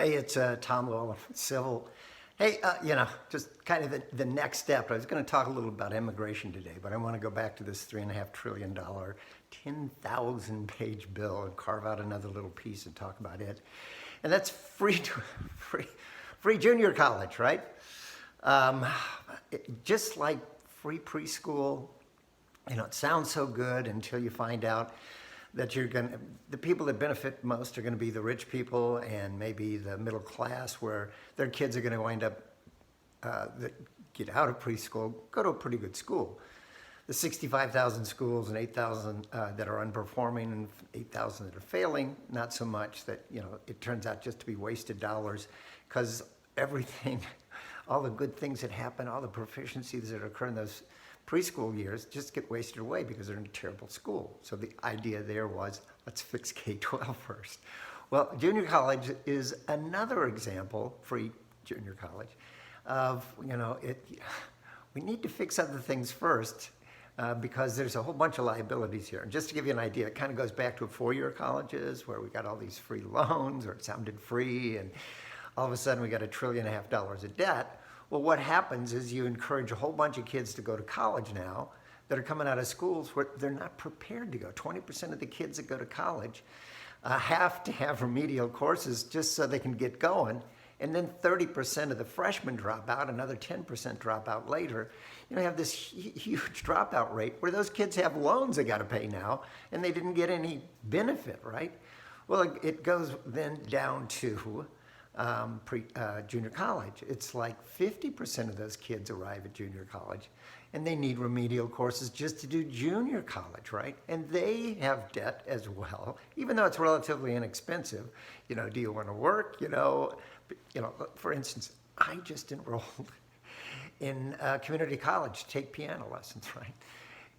Hey, it's Tom Lowell from Civil. Hey, just kind of the next step. I was going to talk a little about immigration today, but I want to go back to this $3.5 trillion, 10,000 page bill and carve out another little piece and talk about it. And that's free junior college, right? Just like free preschool, it sounds so good until you find out that the people that benefit most are going to be the rich people and maybe the middle class, where their kids are going to wind up, that get out of preschool, go to a pretty good school. The 65,000 schools and 8,000 that are underperforming and 8,000 that are failing, not so much. That, it turns out just to be wasted dollars, because everything, all the good things that happen, all the proficiencies that occur in those preschool years just get wasted away because they're in a terrible school. So the idea there was, let's fix K-12 first. Well, junior college is another example, free junior college, of, we need to fix other things first, because there's a whole bunch of liabilities here. And just to give you an idea, it kind of goes back to four-year colleges where we got all these free loans, or it sounded free, and all of a sudden we got $1.5 trillion of debt. Well, what happens is you encourage a whole bunch of kids to go to college now that are coming out of schools where they're not prepared to go. 20% of the kids that go to college have to have remedial courses just so they can get going. And then 30% of the freshmen drop out, another 10% drop out later. You have this huge dropout rate where those kids have loans they got to pay now, and they didn't get any benefit, right? Well, it goes then down to junior college. It's like 50% of those kids arrive at junior college and they need remedial courses just to do junior college, right? And they have debt as well, even though it's relatively inexpensive. Do you want to work? For instance, I just enrolled in community college to take piano lessons, right?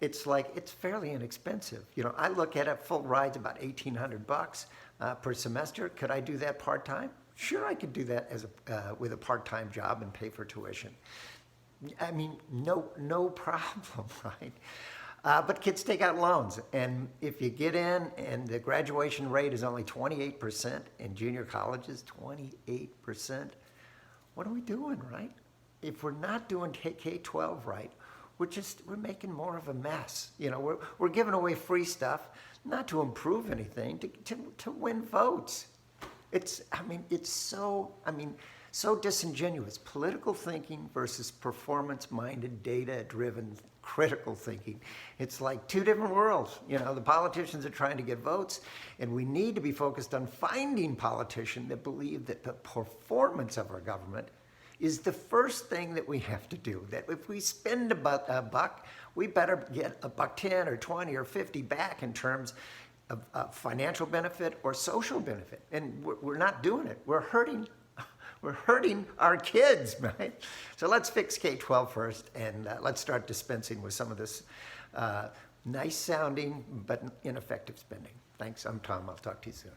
It's fairly inexpensive. I look at it, full ride's about $1,800 per semester. Could I do that part-time? Sure, I could do that with a part-time job and pay for tuition. I mean, no problem, right? But kids take out loans, and if you get in and the graduation rate is only 28% in junior colleges, 28%, what are we doing, right? If we're not doing K-12 right, we're making more of a mess. We're giving away free stuff, not to improve anything, to win votes. It's so disingenuous. Political thinking versus performance-minded, data-driven, critical thinking. It's like two different worlds. The politicians are trying to get votes, and we need to be focused on finding politicians that believe that the performance of our government is the first thing that we have to do. That if we spend a buck, we better get $1.10 or 20 or 50 back in terms of financial benefit or social benefit. And we're not doing it. We're hurting our kids, right? So let's fix K-12 first, and let's start dispensing with some of this nice sounding but ineffective spending. Thanks, I'm Tom. I'll talk to you soon.